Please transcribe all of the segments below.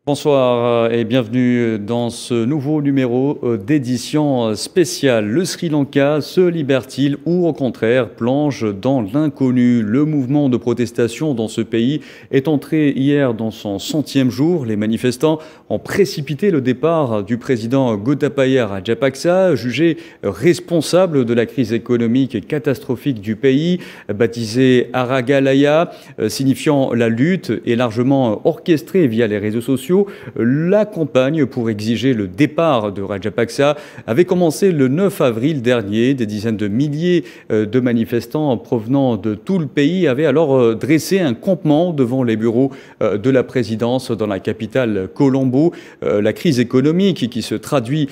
Bonsoir et bienvenue dans ce nouveau numéro d'édition spéciale. Le Sri Lanka se libère-t-il ou au contraire plonge dans l'inconnu? Le mouvement de protestation dans ce pays est entré hier dans son 100e jour. Les manifestants ont précipité le départ du président Gotabaya Rajapaksa, jugé responsable de la crise économique catastrophique du pays, baptisé Aragalaya, signifiant la lutte et largement orchestrée via les réseaux sociaux. La campagne pour exiger le départ de Rajapaksa avait commencé le 9 avril dernier. Des dizaines de milliers de manifestants provenant de tout le pays avaient alors dressé un campement devant les bureaux de la présidence dans la capitale Colombo. La crise économique qui se traduit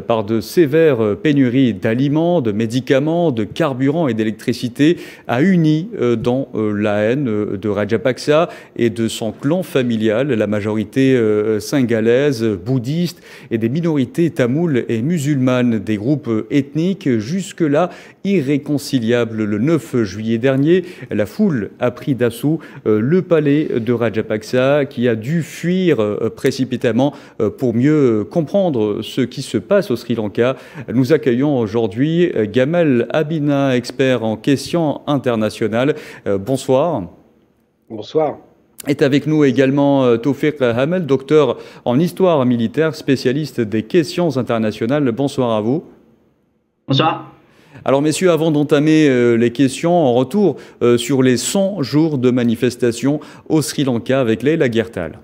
par de sévères pénuries d'aliments, de médicaments, de carburant et d'électricité a uni dans la haine de Rajapaksa et de son clan familial. La majorité singalaise, bouddhiste et des minorités tamoules et musulmanes, des groupes ethniques jusque-là irréconciliables. Le 9 juillet dernier, la foule a pris d'assaut le palais de Rajapaksa qui a dû fuir précipitamment pour mieux comprendre ce qui se passe au Sri Lanka. Nous accueillons aujourd'hui Gamal Abina, expert en questions internationales. Bonsoir. Bonsoir. Est avec nous également Tawfiq Hamel, docteur en histoire militaire, spécialiste des questions internationales. Bonsoir à vous. Bonsoir. Alors messieurs, avant d'entamer les questions, en retour sur les 100 jours de manifestation au Sri Lanka avec Leila Ghertal.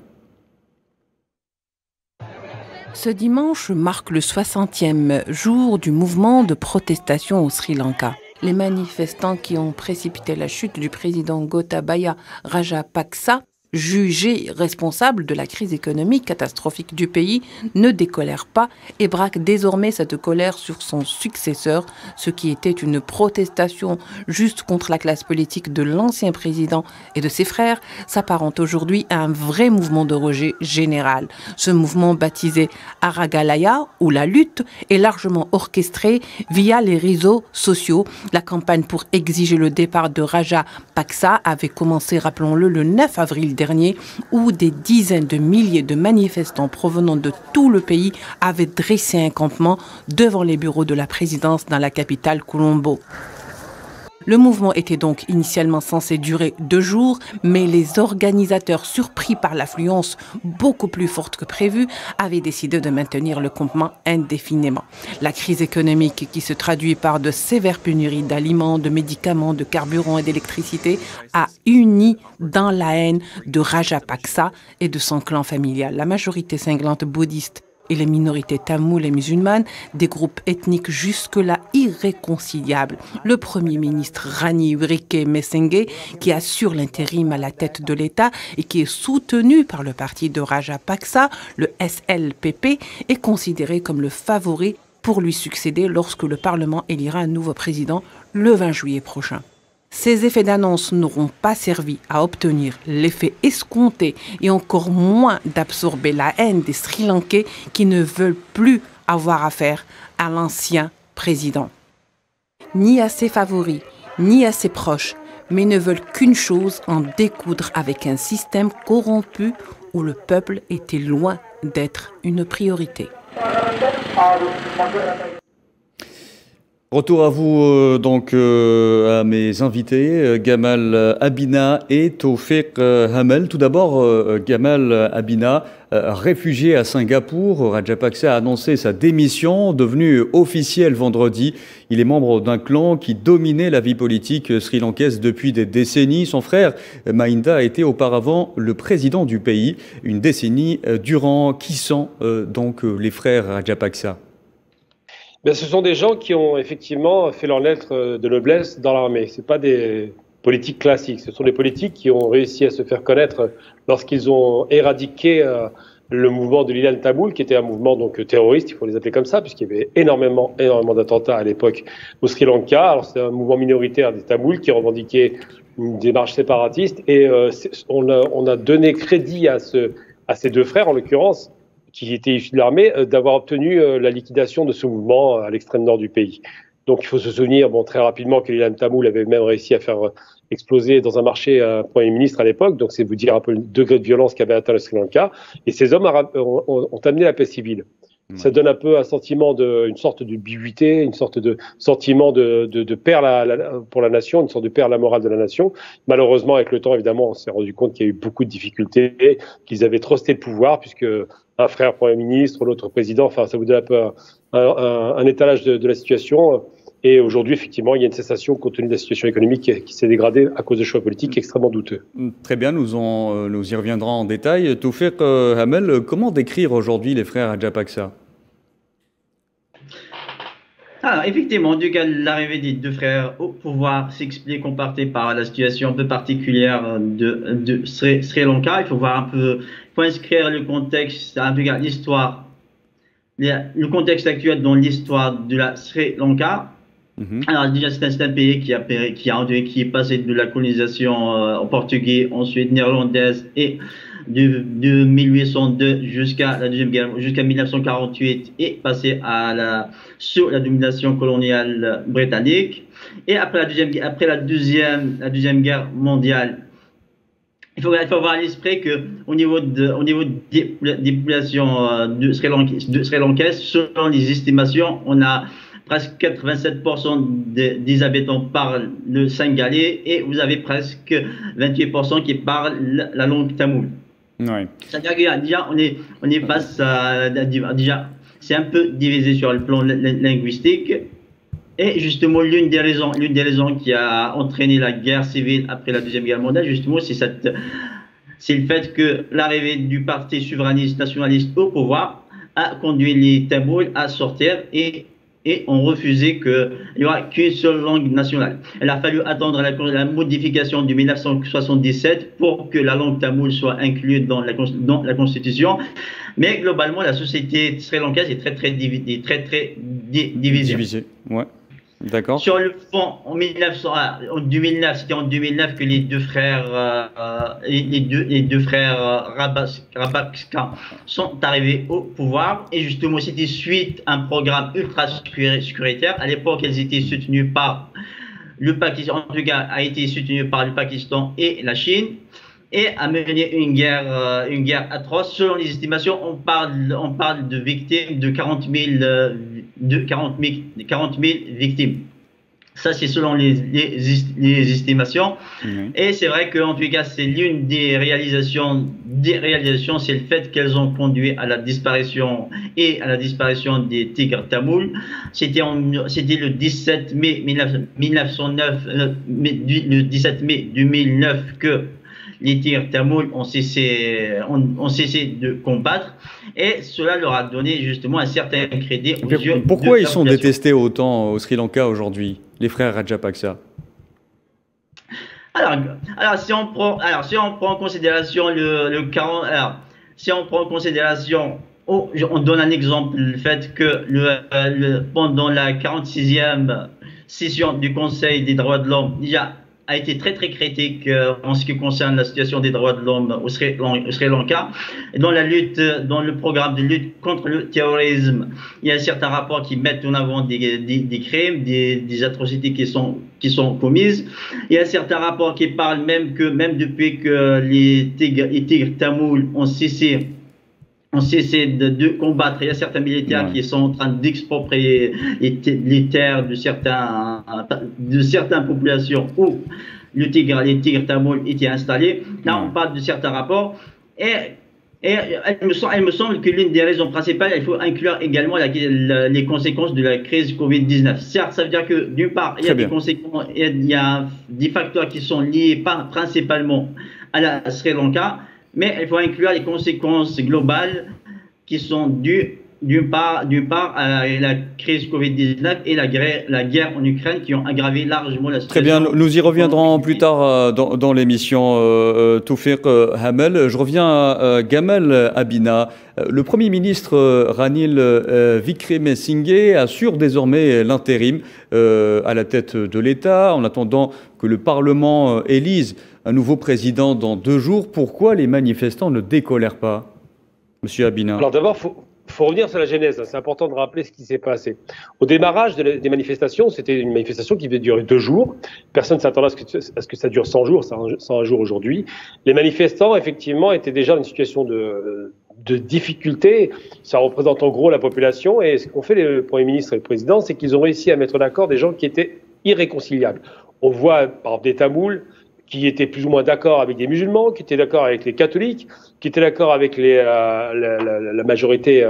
Ce dimanche marque le 60e jour du mouvement de protestation au Sri Lanka. Les manifestants qui ont précipité la chute du président Gotabaya Rajapaksa, jugé responsable de la crise économique catastrophique du pays, ne décolèrent pas et braquent désormais cette colère sur son successeur. Ce qui était une protestation juste contre la classe politique de l'ancien président et de ses frères s'apparente aujourd'hui à un vrai mouvement de rejet général. Ce mouvement baptisé Aragalaya, ou la lutte, est largement orchestré via les réseaux sociaux. La campagne pour exiger le départ de Rajapaksa avait commencé, rappelons-le, le 9 avril dernier, où des dizaines de milliers de manifestants provenant de tout le pays avaient dressé un campement devant les bureaux de la présidence dans la capitale Colombo. Le mouvement était donc initialement censé durer 2 jours, mais les organisateurs, surpris par l'affluence beaucoup plus forte que prévu, avaient décidé de maintenir le campement indéfiniment. La crise économique, qui se traduit par de sévères pénuries d'aliments, de médicaments, de carburant et d'électricité, a uni dans la haine de Rajapaksa et de son clan familial. La majorité cinglante bouddhiste et les minorités tamoules et musulmanes, des groupes ethniques jusque-là irréconciliables. Le Premier ministre Ranil Wickremesinghe, qui assure l'intérim à la tête de l'État et qui est soutenu par le parti de Rajapaksa, le SLPP, est considéré comme le favori pour lui succéder lorsque le Parlement élira un nouveau président le 20 juillet prochain. Ces effets d'annonce n'auront pas servi à obtenir l'effet escompté et encore moins d'absorber la haine des Sri Lankais qui ne veulent plus avoir affaire à l'ancien président. Ni à ses favoris, ni à ses proches, mais ne veulent qu'une chose, en découdre avec un système corrompu où le peuple était loin d'être une priorité. Retour à vous à mes invités, Gamal Abina et Tawfiq Hamel. Tout d'abord, Gamal Abina, réfugié à Singapour, Rajapaksa a annoncé sa démission, devenue officielle vendredi. Il est membre d'un clan qui dominait la vie politique sri-lankaise depuis des décennies. Son frère Mahinda a été auparavant le président du pays, une décennie durant. Qui sont donc les frères Rajapaksa? Ben, ce sont des gens qui ont effectivement fait leur lettre de noblesse dans l'armée. Ce ne sont pas des politiques classiques. Ce sont des politiques qui ont réussi à se faire connaître lorsqu'ils ont éradiqué le mouvement de l'Ilan Tamoul, qui était un mouvement donc terroriste, il faut les appeler comme ça, puisqu'il y avait énormément d'attentats à l'époque au Sri Lanka. Alors c'est un mouvement minoritaire des Tamouls qui revendiquait une démarche séparatiste. Et on a donné crédit à ces deux frères, en l'occurrence, qui étaient issus de l'armée, d'avoir obtenu la liquidation de ce mouvement à l'extrême nord du pays. Donc il faut se souvenir très rapidement que l'Ilham Tamoul avait même réussi à faire exploser dans un marché un Premier ministre à l'époque. Donc c'est vous dire un peu le degré de violence qu'avait atteint le Sri Lanka. Et ces hommes ont amené la paix civile. Ça donne un peu un sentiment une sorte de ambiguïté, une sorte de sentiment de perdre pour la nation, une sorte de perdre la morale de la nation. Malheureusement, avec le temps, évidemment, on s'est rendu compte qu'il y a eu beaucoup de difficultés, qu'ils avaient trusté le pouvoir, puisque un frère Premier ministre, l'autre président, enfin, ça vous donne un peu un étalage de la situation. Et aujourd'hui, effectivement, il y a une cessation compte tenu de la situation économique qui s'est dégradée à cause de choix politiques extrêmement douteux. Très bien, nous y reviendrons en détail. Toufiq Hamel, comment décrire aujourd'hui les frères Rajapaksa? Alors, effectivement, du cas de l'arrivée des deux frères au pouvoir s'explique en partie par la situation un peu particulière de Sri Lanka. Il faut voir un peu, il faut inscrire le contexte, l'histoire, le contexte actuel dans l'histoire de la Sri Lanka. Alors déjà c'est un pays qui est passé de la colonisation en portugais, ensuite néerlandaise et de 1802 jusqu'à la deuxième guerre, jusqu'à 1948 et passé sous la domination coloniale britannique. Et après la deuxième guerre mondiale, il faut avoir à l'esprit que au niveau des populations de Sri Lankaises, selon les estimations, on a presque 87% des habitants parlent le singalais et vous avez presque 28% qui parlent la langue tamoule. Ouais. C'est-à-dire que déjà on est face à déjà c'est un peu divisé sur le plan linguistique et justement l'une des raisons qui a entraîné la guerre civile après la deuxième guerre mondiale justement c'est le fait que l'arrivée du parti souverainiste nationaliste au pouvoir a conduit les Tamouls à sortir et ont refusé qu'il n'y aura qu'une seule langue nationale. Il a fallu attendre la modification de 1977 pour que la langue tamoule soit inclue dans la Constitution. Mais globalement, la société sri-lankaise est très divisée. Ouais. D'accord. Sur le fond, en 2009, c'était en 2009 que les deux frères Rajapaksa sont arrivés au pouvoir. Et justement, c'était suite à un programme ultra sécuritaire. À l'époque, elles étaient soutenues par le Pakistan, en tout cas, a été soutenu par le Pakistan et la Chine. Et a mené une guerre atroce. Selon les estimations, on parle de victimes de 40 000 victimes. Ça, c'est selon les estimations. Et c'est vrai qu'en tout cas, c'est l'une des réalisations, c'est le fait qu'elles ont conduit à la disparition des tigres tamouls. C'était le 17 mai 2009 que les tigres tamouls ont cessé de combattre et cela leur a donné justement un certain crédit aux yeux. Pourquoi ils sont détestés autant au Sri Lanka aujourd'hui, les frères Rajapaksa? Alors si on prend en considération on donne un exemple, le fait que pendant la 46e session du Conseil des droits de l'homme, déjà a été très critique en ce qui concerne la situation des droits de l'homme au Sri Lanka. Et dans le programme de lutte contre le terrorisme, il y a certains rapports qui mettent en avant des crimes, des atrocités qui sont commises. Il y a certains rapports qui parlent même depuis que les tigres tamouls ont cessé de combattre. Il y a certains militaires qui sont en train d'exproprier les terres de certaines populations où les tigres tamouls étaient installés. Là, on parle de certains rapports. Et il me semble que l'une des raisons principales, il faut inclure également les conséquences de la crise Covid-19. Certes, ça veut dire que d'une part, il y a des conséquences, il y a des facteurs qui sont liés principalement à la Sri Lanka, mais il faut inclure les conséquences globales qui sont dues d'une part à la crise Covid-19 et la guerre en Ukraine qui ont aggravé largement la situation. Très bien, nous y reviendrons plus tard dans l'émission. Toufiq Hamel, je reviens à Gamal Abina. Le Premier ministre Ranil Wickremesinghe assure désormais l'intérim à la tête de l'État en attendant que le Parlement élise un nouveau président dans 2 jours. Pourquoi les manifestants ne décolèrent pas, Monsieur Abina? Alors d'abord, faut revenir sur la genèse, c'est important de rappeler ce qui s'est passé. Au démarrage des manifestations, c'était une manifestation qui devait durer 2 jours. Personne ne s'attendait à ce que ça dure 100 jours, 101 jours aujourd'hui. Les manifestants, effectivement, étaient déjà dans une situation de difficulté. Ça représente en gros la population. Et ce qu'ont fait le Premier ministre et le Président, c'est qu'ils ont réussi à mettre d'accord des gens qui étaient irréconciliables. On voit, par exemple, des Tamouls qui étaient plus ou moins d'accord avec des musulmans, qui étaient d'accord avec les catholiques, qui étaient d'accord avec la majorité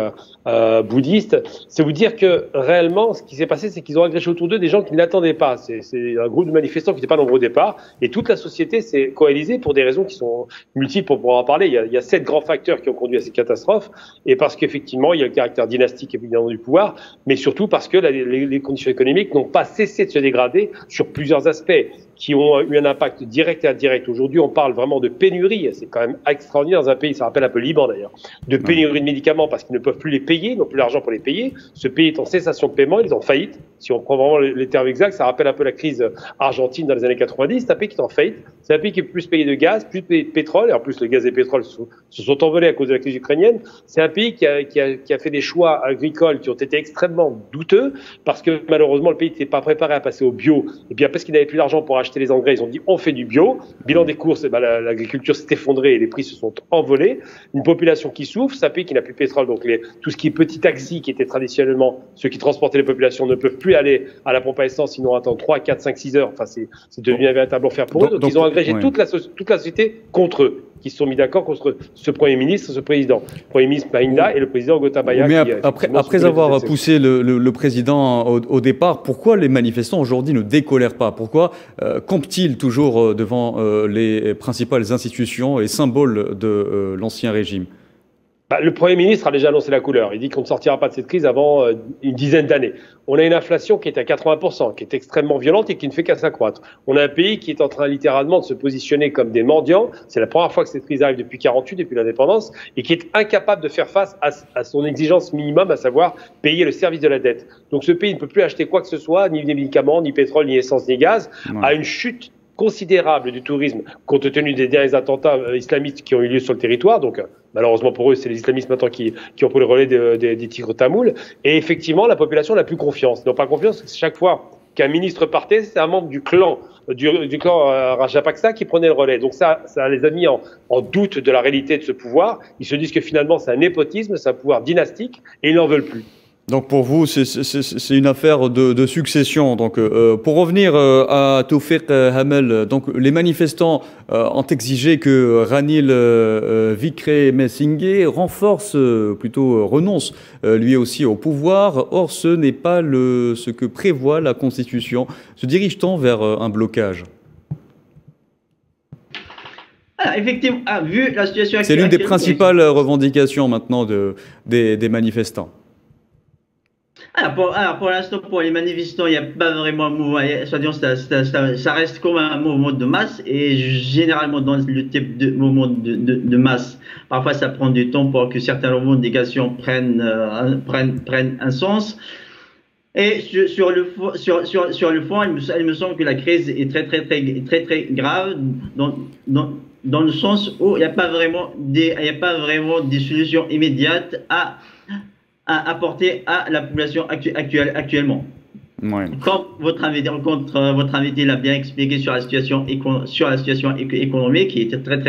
bouddhiste. C'est vous dire que réellement, ce qui s'est passé, c'est qu'ils ont agrégé autour d'eux des gens qui ne l'attendaient pas. C'est un groupe de manifestants qui n'étaient pas nombreux au départ, et toute la société s'est coalisée pour des raisons qui sont multiples pour pouvoir en parler. Il y a 7 grands facteurs qui ont conduit à ces catastrophes, et parce qu'effectivement, il y a le caractère dynastique évidemment du pouvoir, mais surtout parce que les conditions économiques n'ont pas cessé de se dégrader sur plusieurs aspects, qui ont eu un impact direct et indirect. Aujourd'hui, on parle vraiment de pénurie. C'est quand même extraordinaire dans un pays, ça rappelle un peu le Liban d'ailleurs, de pénurie de médicaments parce qu'ils ne peuvent plus les payer, n'ont plus l'argent pour les payer. Ce pays est en cessation de paiement, ils sont en faillite. Si on prend vraiment les termes exacts, ça rappelle un peu la crise argentine dans les années 90. C'est un pays qui est en faillite. C'est un pays qui est plus payé de gaz, plus payé de pétrole. Et en plus, le gaz et le pétrole se sont envolés à cause de la crise ukrainienne. C'est un pays qui a fait des choix agricoles qui ont été extrêmement douteux parce que malheureusement, le pays n'était pas préparé à passer au bio. Et bien, parce qu'il n'avait plus l'argent pour acheter les engrais, ils ont dit on fait du bio. Bilan des courses, l'agriculture s'est effondrée et les prix se sont envolés. Une population qui souffre, c'est un pays qui n'a plus de pétrole. Donc tout ce qui est petit taxi, qui était traditionnellement ceux qui transportaient les populations, ne peuvent plus aller à la pompe à essence, sinon attendre 3, 4, 5, 6 heures. Enfin, c'est devenu un véritable enfer pour eux. Donc ils ont agrégé toute la société contre eux, qui se sont mis d'accord contre ce Premier ministre, ce président. Le Premier ministre Mahinda et le président Gotabaya. Mais après avoir poussé le président au départ, pourquoi les manifestants aujourd'hui ne décolèrent pas? Pourquoi campent-ils toujours devant les principales institutions et symboles de l'ancien régime? Le Premier ministre a déjà annoncé la couleur. Il dit qu'on ne sortira pas de cette crise avant une dizaine d'années. On a une inflation qui est à 80%, qui est extrêmement violente et qui ne fait qu'à s'accroître. On a un pays qui est en train littéralement de se positionner comme des mendiants. C'est la première fois que cette crise arrive depuis 48, depuis l'indépendance, et qui est incapable de faire face à son exigence minimum, à savoir payer le service de la dette. Donc ce pays ne peut plus acheter quoi que ce soit, ni des médicaments, ni pétrole, ni essence, ni gaz, à une chute considérable du tourisme, compte tenu des derniers attentats islamistes qui ont eu lieu sur le territoire. Donc, malheureusement pour eux, c'est les islamistes maintenant qui ont pris le relais des tigres tamouls. Et effectivement, la population n'a plus confiance. Ils n'ont pas confiance. Chaque fois qu'un ministre partait, c'est un membre du clan Rajapaksa qui prenait le relais. Donc ça les a mis en doute de la réalité de ce pouvoir. Ils se disent que finalement, c'est un népotisme, c'est un pouvoir dynastique, et ils n'en veulent plus. Donc pour vous, c'est une affaire de succession. Donc pour revenir à Toufiq Hamel, donc les manifestants ont exigé que Ranil Wickremesinghe renonce lui aussi au pouvoir. Or, ce n'est pas ce que prévoit la Constitution. Se dirige-t-on vers un blocage? Effectivement, vu la situation actuelle, c'est l'une des principales revendications maintenant des manifestants. Alors pour l'instant, pour les manifestants, il n'y a pas vraiment un mouvement. Ça reste comme un mouvement de masse, et généralement dans le type de mouvement de masse, parfois ça prend du temps pour que certaines revendications prennent un sens. Et sur le fond, il me semble que la crise est très grave dans le sens où il n'y a pas vraiment des solutions immédiates à apporter à la population actuellement. Ouais. Comme votre invité l'a bien expliqué sur la situation économique qui était très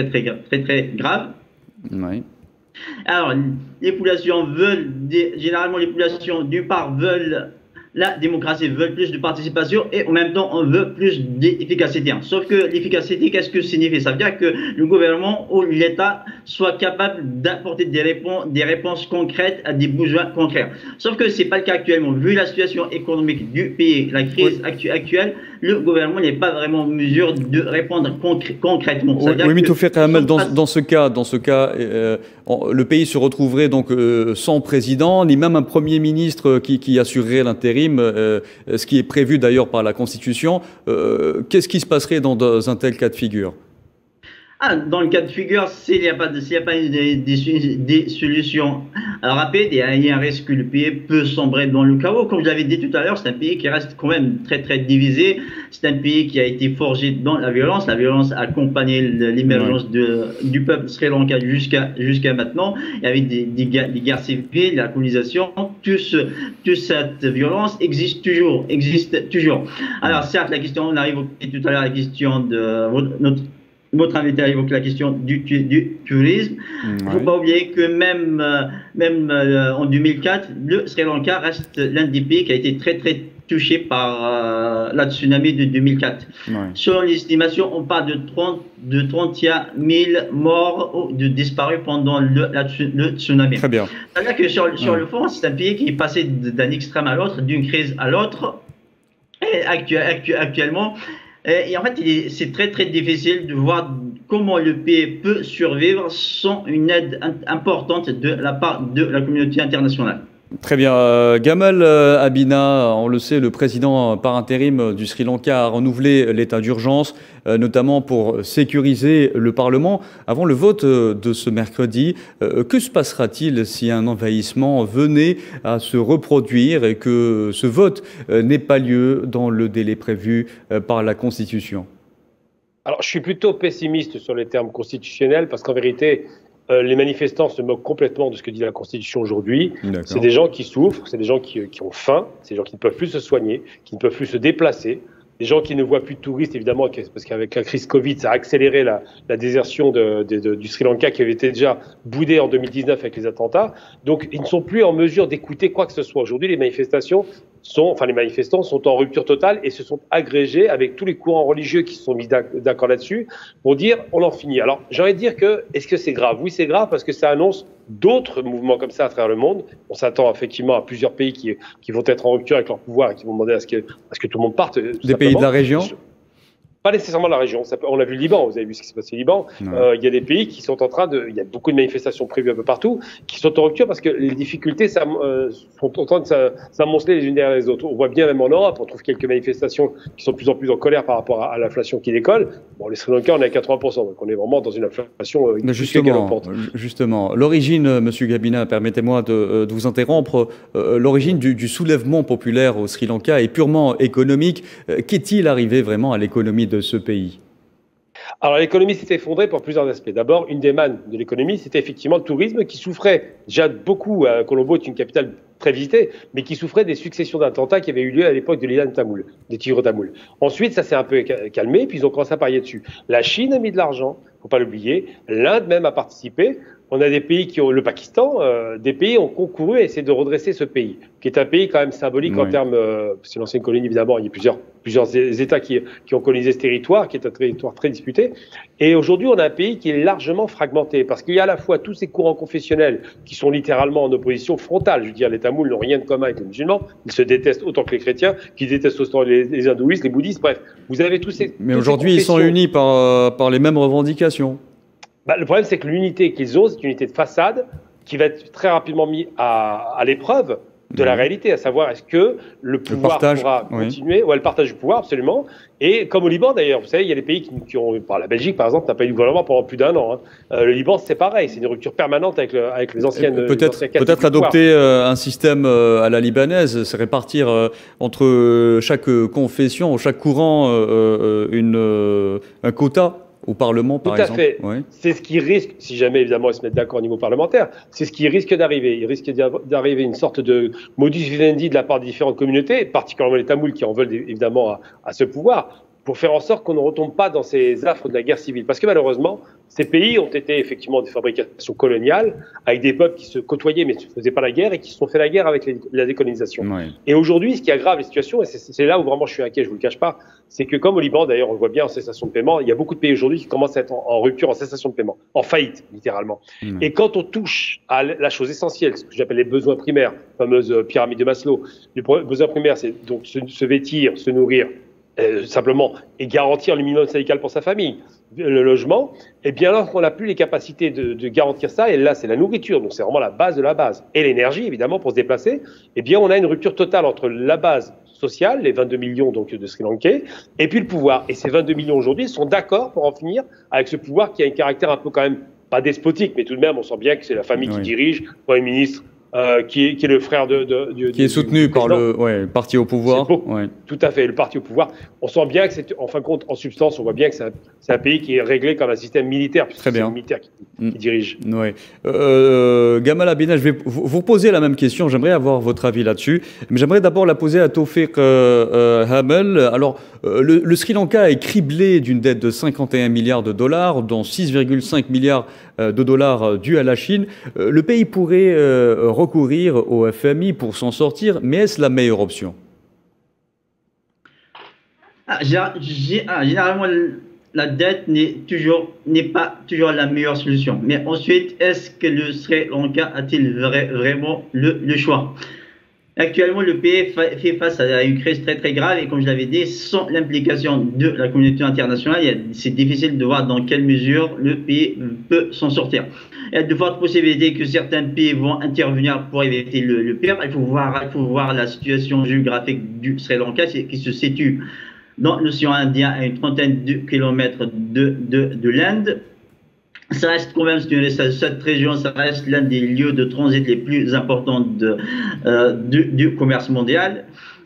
grave. Ouais. Alors, les populations généralement les populations d'une part veulent la démocratie, veulent plus de participation, et en même temps on veut plus d'efficacité. Sauf que l'efficacité, qu'est-ce que ça signifie? Ça veut dire que le gouvernement ou l'État soit capable d'apporter des réponses concrètes à des besoins concrets. Sauf que c'est pas le cas actuellement. Vu la situation économique du pays, la crise actuelle, le gouvernement n'est pas vraiment en mesure de répondre concrètement. Oui, mais Toufiq Hamel, dans ce cas, le pays se retrouverait donc sans président, ni même un Premier ministre qui assurerait l'intérim, ce qui est prévu d'ailleurs par la Constitution. Qu'est-ce qui se passerait dans un tel cas de figure? Dans le cas de figure, s'il n'y a pas des solutions rapides, il y a un risque que le pays peut sombrer dans le chaos. Comme je l'avais dit tout à l'heure, c'est un pays qui reste quand même très très divisé. C'est un pays qui a été forgé dans la violence. La violence a accompagné l'émergence du peuple sri-lankais jusqu'à maintenant. Il y avait des guerres civiles, la colonisation. Toute cette violence existe toujours. Alors certes, on a évoqué tout à l'heure la question de notre invité a évoqué la question du tourisme. Il ne faut pas oublier que même en 2004, le Sri Lanka reste l'un des pays qui a été très très touché par la tsunami de 2004. Selon l'estimation, on parle de 31 000 morts ou de disparus pendant le tsunami. Très bien. C'est-à-dire que sur le fond, c'est un pays qui est passé d'un extrême à l'autre, d'une crise à l'autre. Et actuellement, et en fait, c'est très très difficile de voir comment le pays peut survivre sans une aide importante de la part de la communauté internationale. Très bien. Gamal Abina, on le sait, le président par intérim du Sri Lanka a renouvelé l'état d'urgence, notamment pour sécuriser le Parlement. Avant le vote de ce mercredi, que se passera-t-il si un envahissement venait à se reproduire et que ce vote n'ait pas lieu dans le délai prévu par la Constitution? Alors, je suis plutôt pessimiste sur les termes constitutionnels parce qu'en vérité, les manifestants se moquent complètement de ce que dit la Constitution aujourd'hui. C'est des gens qui souffrent, c'est des gens qui ont faim, c'est des gens qui ne peuvent plus se soigner, qui ne peuvent plus se déplacer, des gens qui ne voient plus de touristes, évidemment, parce qu'avec la crise Covid, ça a accéléré la désertion du Sri Lanka qui avait été déjà boudé en 2019 avec les attentats. Donc, ils ne sont plus en mesure d'écouter quoi que ce soit. Aujourd'hui, les manifestants sont en rupture totale et se sont agrégés avec tous les courants religieux qui se sont mis d'accord là-dessus pour dire on en finit. Alors, j'ai envie de dire est-ce que c'est grave? Oui, c'est grave parce que ça annonce d'autres mouvements comme ça à travers le monde. On s'attend effectivement à plusieurs pays qui vont être en rupture avec leur pouvoir et qui vont demander à ce que tout le monde parte. Des pays de la région? Pas nécessairement la région. On a vu le Liban, vous avez vu ce qui s'est passé au Liban. Il y a des pays qui sont il y a beaucoup de manifestations prévues un peu partout, qui sont en rupture parce que les difficultés sont en train de s'amonceler les unes derrière les autres. On voit bien même en Europe, on trouve quelques manifestations qui sont de plus en plus en colère par rapport à l'inflation qui décolle. Bon, les Sri Lankais, on est à 80%, donc on est vraiment dans une inflation Justement, l'origine, Monsieur Gabina, permettez-moi de vous interrompre, l'origine du soulèvement populaire au Sri Lanka est purement économique. Qu'est-il arrivé vraiment à l'économie de ce pays? Alors l'économie s'est effondrée pour plusieurs aspects. D'abord, une des mannes de l'économie, c'était effectivement le tourisme qui souffrait déjà beaucoup. Colombo est une capitale très visitée, mais qui souffrait des successions d'attentats qui avaient eu lieu à l'époque de l'Ilan Tamoul, des Tigres Tamoul. Ensuite, ça s'est un peu calmé, puis ils ont commencé à parier dessus. La Chine a mis de l'argent, faut pas l'oublier. L'Inde même a participé. On a des pays le Pakistan, des pays ont concouru à essayer de redresser ce pays, qui est un pays quand même symbolique en termes, c'est l'ancienne colonie évidemment, il y a plusieurs États qui ont colonisé ce territoire, qui est un territoire très disputé. Et aujourd'hui, on a un pays qui est largement fragmenté, parce qu'il y a à la fois tous ces courants confessionnels qui sont littéralement en opposition frontale. Je veux dire, les Tamouls n'ont rien de commun avec les musulmans, ils se détestent autant que les chrétiens, qui détestent autant les hindouistes, les bouddhistes, bref. Vous avez tous ces... Mais aujourd'hui, ils sont unis par les mêmes revendications. Le problème, c'est que l'unité qu'ils ont, c'est une unité de façade qui va être très rapidement mise à l'épreuve de la réalité, à savoir est-ce que le pouvoir pourra continuer, le partage du pouvoir, absolument. Et comme au Liban d'ailleurs, vous savez, il y a des pays qui ont, la Belgique par exemple, n'a pas eu de gouvernement pendant plus d'1 an. Le Liban, c'est pareil, c'est une rupture permanente avec les anciennes. Peut-être adopter un système à la libanaise, c'est répartir entre chaque confession, chaque courant un quota au Parlement, par exemple. Tout à fait. Ouais. C'est ce qui risque, si jamais évidemment ils se mettent d'accord au niveau parlementaire, c'est ce qui risque d'arriver. Il risque d'arriver une sorte de modus vivendi de la part des différentes communautés, particulièrement les Tamouls qui en veulent évidemment à ce pouvoir, pour faire en sorte qu'on ne retombe pas dans ces affres de la guerre civile. Parce que malheureusement, ces pays ont été effectivement des fabrications coloniales, avec des peuples qui se côtoyaient mais ne se faisaient pas la guerre et qui se sont fait la guerre avec la décolonisation. Ouais. Et aujourd'hui, ce qui aggrave les situations, et c'est là où vraiment je suis inquiet, je vous le cache pas, c'est que comme au Liban, d'ailleurs, on le voit bien en cessation de paiement, il y a beaucoup de pays aujourd'hui qui commencent à être en rupture, en cessation de paiement, en faillite, littéralement. Ouais. Et quand on touche à la chose essentielle, ce que j'appelle les besoins primaires, la fameuse pyramide de Maslow, les besoins primaires, c'est donc se vêtir, se nourrir, simplement, et garantir le minimum syndical pour sa famille, le logement, et bien alors qu'on n'a plus les capacités de garantir ça, et là c'est la nourriture, donc c'est vraiment la base de la base, et l'énergie évidemment pour se déplacer, et bien on a une rupture totale entre la base social, les 22 millions donc, de Sri Lankais, et puis le pouvoir. Et ces 22 millions aujourd'hui sont d'accord pour en finir avec ce pouvoir qui a un caractère un peu quand même, pas despotique, mais tout de même, on sent bien que c'est la famille qui dirige, le Premier ministre, qui est le frère qui est soutenu par le parti au pouvoir. Tout à fait, le parti au pouvoir. On sent bien que c'est, en fin de compte, en substance, on voit bien que c'est un pays qui est réglé comme un système militaire, puisque c'est le militaire qui dirige. Gamal Abina, je vais vous poser la même question. J'aimerais avoir votre avis là-dessus. Mais j'aimerais d'abord la poser à Tawfiq Hamel. Alors, le Sri Lanka est criblé d'une dette de 51 milliards de dollars, dont 6,5 milliards de dollars dus à la Chine. Le pays pourrait recourir au FMI pour s'en sortir, mais est-ce la meilleure option? Généralement, la dette n'est pas toujours la meilleure solution. Mais ensuite, est-ce que le Sri Lanka a-t-il vraiment le choix? Actuellement, le pays fait face à une crise très très grave et comme je l'avais dit, sans l'implication de la communauté internationale, c'est difficile de voir dans quelle mesure le pays peut s'en sortir. Il y a de fortes possibilités que certains pays vont intervenir pour éviter le pire. Il faut voir la situation géographique du Sri Lanka qui se situe dans l'océan Indien à une trentaine de kilomètres de l'Inde. Ça reste quand même, cette région, ça reste l'un des lieux de transit les plus importants du commerce mondial.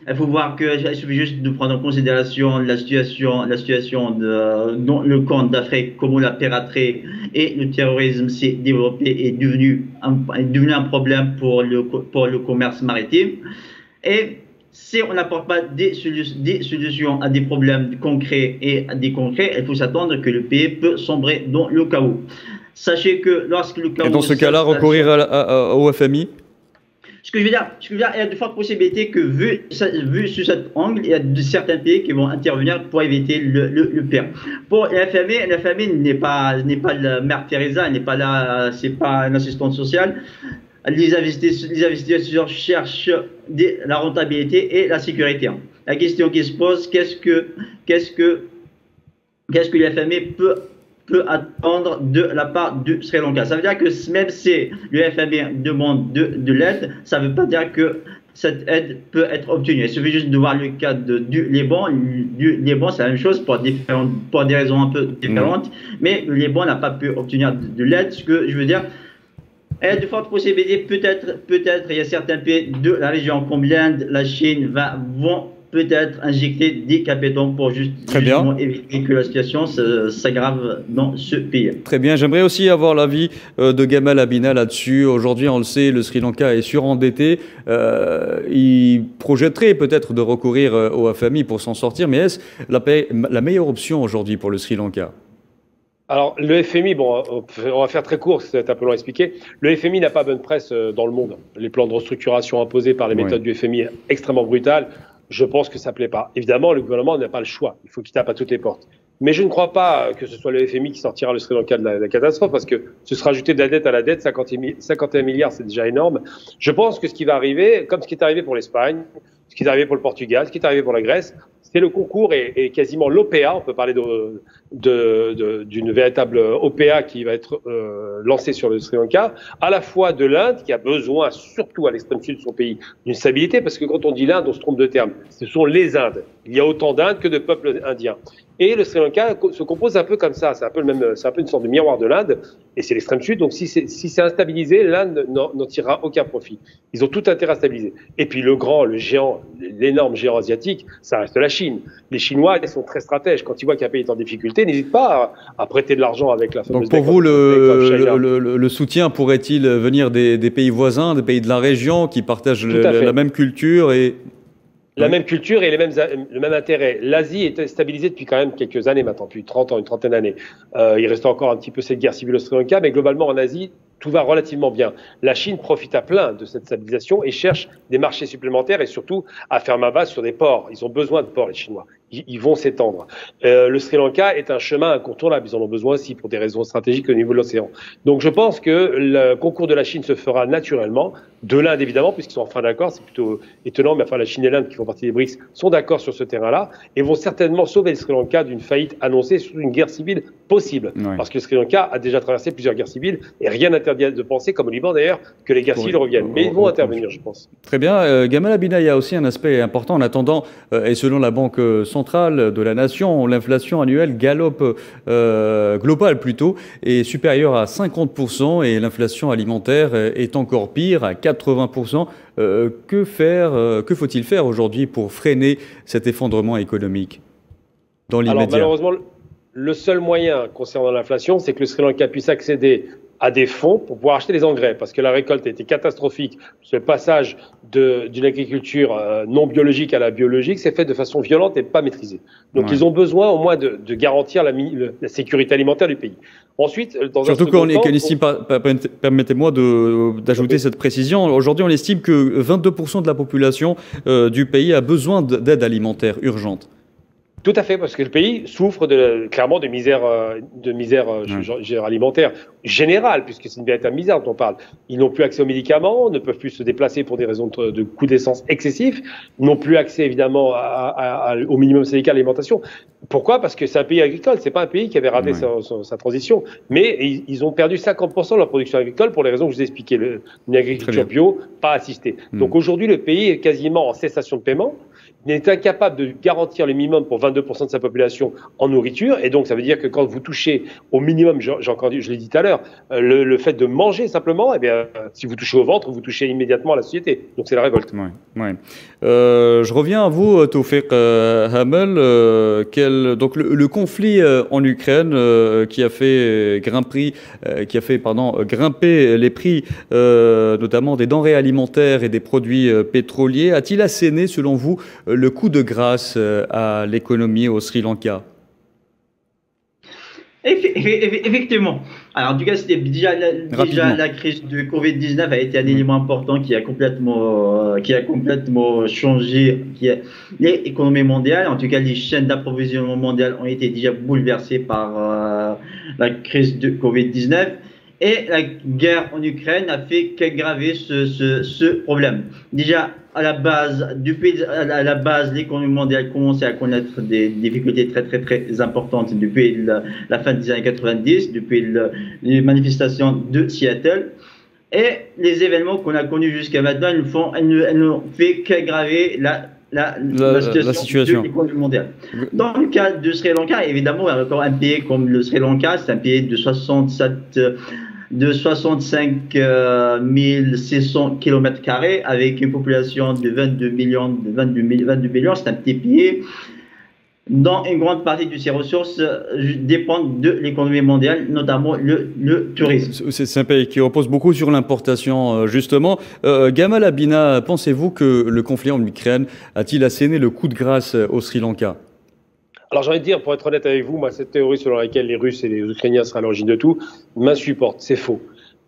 Il faut voir qu'il suffit juste de prendre en considération la situation dans le corne d'Afrique, comment la piraterie et le terrorisme s'est développé et est devenu un problème pour le commerce maritime. Et si on n'apporte pas des solutions à des problèmes concrets il faut s'attendre que le pays peut sombrer dans le chaos. Sachez que lorsque le chaos... Et dans ce cas-là, recourir au FMI? Ce que je veux dire, il y a de fortes possibilités que, vu sous cet angle, il y a certains pays qui vont intervenir pour éviter le pire. Pour la FMI n'est pas la mère Teresa, n'est pas là, c'est pas une assistante sociale. Les investisseurs cherchent la rentabilité et la sécurité. La question qui se pose, qu'est-ce que la FMI peut attendre de la part du Sri Lanka? Ça veut dire que même si le FMI demande de l'aide, ça ne veut pas dire que cette aide peut être obtenue. Il suffit juste de voir le cas du Liban. Du Liban, c'est la même chose pour des raisons un peu différentes, mais le Liban n'a pas pu obtenir de l'aide. Ce que je veux dire, il y a de fortes possibilités, peut-être, il y a certains pays de la région comme l'Inde, la Chine vont peut-être injecter des capitaux pour justement éviter que la situation s'aggrave dans ce pays. Très bien, j'aimerais aussi avoir l'avis de Gamal Abina là-dessus. Aujourd'hui, on le sait, le Sri Lanka est surendetté. Il projetterait peut-être de recourir au FMI pour s'en sortir, mais est-ce la meilleure option aujourd'hui pour le Sri Lanka? Alors, le FMI, bon, on va faire très court, c'est un peu long à expliquer. Le FMI n'a pas bonne presse dans le monde. Les plans de restructuration imposés par les méthodes du FMI extrêmement brutales, je pense que ça ne plaît pas. Évidemment, le gouvernement n'a pas le choix. Il faut qu'il tape à toutes les portes. Mais je ne crois pas que ce soit le FMI qui sortira le Sri Lanka de la catastrophe, parce que ce sera ajouté de la dette à la dette, 51 milliards, c'est déjà énorme. Je pense que ce qui va arriver, comme ce qui est arrivé pour l'Espagne, ce qui est arrivé pour le Portugal, ce qui est arrivé pour la Grèce, c'est le concours et quasiment l'OPA. On peut parler d'une véritable OPA qui va être lancée sur le Sri Lanka, à la fois de l'Inde, qui a besoin, surtout à l'extrême sud de son pays, d'une stabilité, parce que quand on dit l'Inde, on se trompe de terme. Ce sont les Indes. Il y a autant d'Indes que de peuples indiens. Et le Sri Lanka se compose un peu comme ça. C'est un peu une sorte de miroir de l'Inde, et c'est l'extrême sud. Donc si c'est instabilisé, l'Inde n'en tirera aucun profit. Ils ont tout intérêt à stabiliser. Et puis le géant, l'énorme géant asiatique, ça reste la Chine. Les Chinois, ils sont très stratèges. Quand ils voient qu'un pays est en difficulté, n'hésitent pas à prêter de l'argent avec la fameuse. Donc pour vous, le soutien pourrait-il venir des pays voisins, des pays de la région qui partagent la même culture et... La même culture et le même intérêt. L'Asie est stabilisée depuis quand même quelques années maintenant, depuis 30 ans, une trentaine d'années. Il reste encore un petit peu cette guerre civile au Sri Lanka, mais globalement en Asie, tout va relativement bien. La Chine profite à plein de cette stabilisation et cherche des marchés supplémentaires et surtout à faire main basse sur des ports. Ils ont besoin de ports, les Chinois. ils vont s'étendre. Le Sri Lanka est un chemin incontournable. Ils en ont besoin aussi pour des raisons stratégiques au niveau de l'océan. Donc je pense que le concours de la Chine se fera naturellement, de l'Inde évidemment, puisqu'ils sont en fin d'accord. C'est plutôt étonnant, mais enfin la Chine et l'Inde, qui font partie des BRICS, sont d'accord sur ce terrain-là et vont certainement sauver le Sri Lanka d'une faillite annoncée, sous une guerre civile possible. Ouais. Parce que le Sri Lanka a déjà traversé plusieurs guerres civiles et rien n'interdit de penser, comme au Liban d'ailleurs, que les guerres civiles reviennent. Mais ils vont intervenir, je pense. Très bien. Gamal Abina, il y a aussi un aspect important en attendant, et selon la Banque centrale de la nation, l'inflation annuelle globale plutôt, est supérieure à 50% et l'inflation alimentaire est encore pire, à 80%. Que faut-il faire aujourd'hui pour freiner cet effondrement économique dans l'immédiat? Alors malheureusement, le seul moyen concernant l'inflation, c'est que le Sri Lanka puisse accéder à des fonds pour pouvoir acheter des engrais, parce que la récolte a été catastrophique. Ce passage d'une agriculture non biologique à la biologique s'est fait de façon violente et pas maîtrisée. Donc ils ont besoin au moins de garantir la sécurité alimentaire du pays. Ensuite, surtout qu'on estime, permettez-moi d'ajouter cette précision, aujourd'hui on estime que 22% de la population du pays a besoin d'aide alimentaire urgente. Tout à fait, parce que le pays souffre clairement de misère alimentaire générale, puisque c'est une véritable misère dont on parle. Ils n'ont plus accès aux médicaments, ne peuvent plus se déplacer pour des raisons de coûts d'essence excessifs, n'ont plus accès évidemment au minimum syndical à l'alimentation. Pourquoi? Parce que c'est un pays agricole, c'est pas un pays qui avait raté sa transition, mais ils ont perdu 50% de leur production agricole pour les raisons que je vous ai expliquées, une agriculture bio pas assistée. Donc aujourd'hui, le pays est quasiment en cessation de paiement. Il est incapable de garantir le minimum pour 22% de sa population en nourriture. Et donc, ça veut dire que quand vous touchez au minimum, je l'ai dit tout à l'heure, le fait de manger simplement, eh bien, si vous touchez au ventre, vous touchez immédiatement à la société. Donc, c'est la révolte. Je reviens à vous, Tawfiq Hamel. Donc, le conflit en Ukraine qui a fait grimper les prix, notamment des denrées alimentaires et des produits pétroliers, a-t-il asséné, selon vous, le coup de grâce à l'économie au Sri Lanka? Effectivement. Alors, en tout cas, c'était déjà la crise de Covid-19 a été un élément important qui a complètement changé l'économie mondiale. En tout cas, les chaînes d'approvisionnement mondiales ont été déjà bouleversées par la crise de Covid-19. Et la guerre en Ukraine a fait qu'aggraver ce problème. Déjà, à la base, l'économie mondiale commençait à connaître des difficultés très importantes depuis la fin des années 90, depuis les manifestations de Seattle. Et les événements qu'on a connus jusqu'à maintenant, elles n'ont fait qu'aggraver la situation de l'économie mondiale. Dans le cas de Sri Lanka, évidemment, encore un pays comme le Sri Lanka, c'est un pays de 65 600 km² avec une population de 22 millions, c'est un petit pays. Dans une grande partie de ses ressources dépendent de l'économie mondiale, notamment le tourisme. C'est un pays qui repose beaucoup sur l'importation, justement. Gamal Abina, pensez-vous que le conflit en Ukraine a-t-il asséné le coup de grâce au Sri Lanka? Alors j'ai envie de dire, pour être honnête avec vous, moi, cette théorie selon laquelle les Russes et les Ukrainiens seraient à l'origine de tout m'insupporte, c'est faux.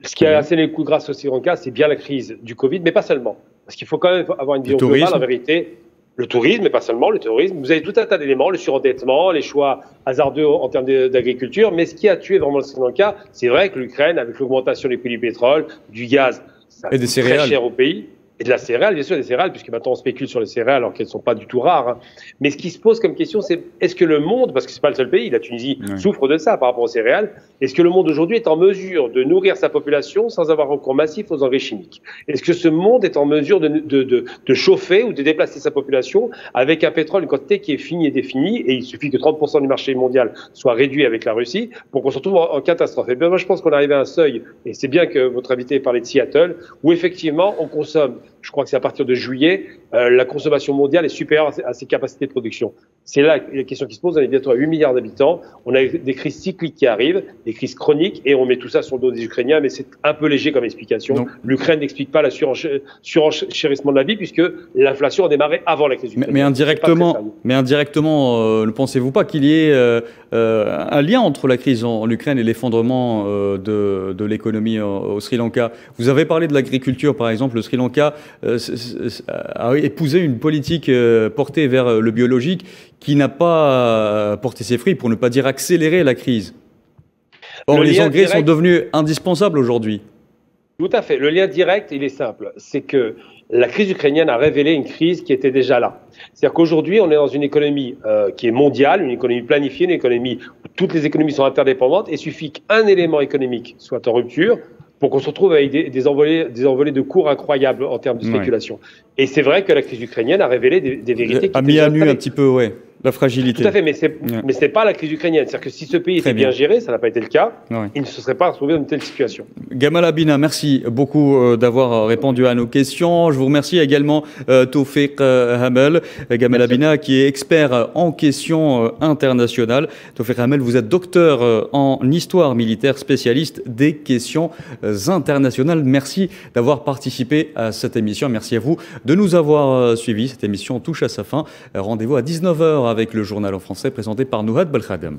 Ce qui a asséné le coup de grâce au Sri Lanka, c'est bien la crise du Covid, mais pas seulement. Parce qu'il faut quand même avoir une vision globale, en vérité. Le tourisme, mais pas seulement le tourisme. Vous avez tout un tas d'éléments, le surendettement, les choix hasardeux en termes d'agriculture. Mais ce qui a tué vraiment le Sri Lanka, c'est vrai que l'Ukraine, avec l'augmentation des prix du pétrole, du gaz, ça coûte très cher au pays. Et de la céréale, bien sûr, des céréales, puisque maintenant on spécule sur les céréales alors qu'elles ne sont pas du tout rares. Hein. Mais ce qui se pose comme question, c'est est-ce que le monde, parce que c'est pas le seul pays, la Tunisie souffre de ça par rapport aux céréales, est-ce que le monde aujourd'hui est en mesure de nourrir sa population sans avoir recours massif aux engrais chimiques? Est-ce que ce monde est en mesure de chauffer ou de déplacer sa population avec un pétrole, une quantité qui est finie et définie, et il suffit que 30% du marché mondial soit réduit avec la Russie pour qu'on se retrouve en catastrophe? Et bien moi je pense qu'on arrive à un seuil, et c'est bien que votre invité ait parlé de Seattle, où effectivement on consomme, je crois que c'est à partir de juillet, la consommation mondiale est supérieure à ses capacités de production. C'est là la question qui se pose. On est bientôt à 8 milliards d'habitants. On a des crises cycliques qui arrivent, des crises chroniques, et on met tout ça sur le dos des Ukrainiens, mais c'est un peu léger comme explication. L'Ukraine n'explique pas la surenchérissement de la vie, puisque l'inflation a démarré avant la crise ukrainienne. Mais indirectement, ne pensez-vous pas qu'il y ait un lien entre la crise en Ukraine et l'effondrement de l'économie au Sri Lanka? Vous avez parlé de l'agriculture, par exemple. Le Sri Lanka a épousé une politique portée vers le biologique qui n'a pas porté ses fruits, pour ne pas dire accélérer la crise. Or, les engrais sont devenus indispensables aujourd'hui. Tout à fait. Le lien direct, il est simple. C'est que la crise ukrainienne a révélé une crise qui était déjà là. C'est-à-dire qu'aujourd'hui, on est dans une économie qui est mondiale, une économie planifiée, une économie où toutes les économies sont interdépendantes. Et il suffit qu'un élément économique soit en rupture pour qu'on se retrouve avec des envolées de cours incroyables en termes de spéculation. Ouais. Et c'est vrai que la crise ukrainienne a révélé des vérités qui a mis à nu un petit peu, ouais, la fragilité. Tout à fait, mais c'est pas la crise ukrainienne. C'est-à-dire que si ce pays était bien géré, ça n'a pas été le cas, il ne se serait pas retrouvé dans une telle situation. Gamal Abina, merci beaucoup d'avoir répondu à nos questions. Je vous remercie également Tawfiq Hamel. Gamal Abina, qui est expert en questions internationales. Tawfiq Hamel, vous êtes docteur en histoire militaire, spécialiste des questions internationales. Merci d'avoir participé à cette émission. Merci à vous de nous avoir suivis. Cette émission touche à sa fin. Rendez-vous à 19h avec le journal en français présenté par Nouhad Belkhadem.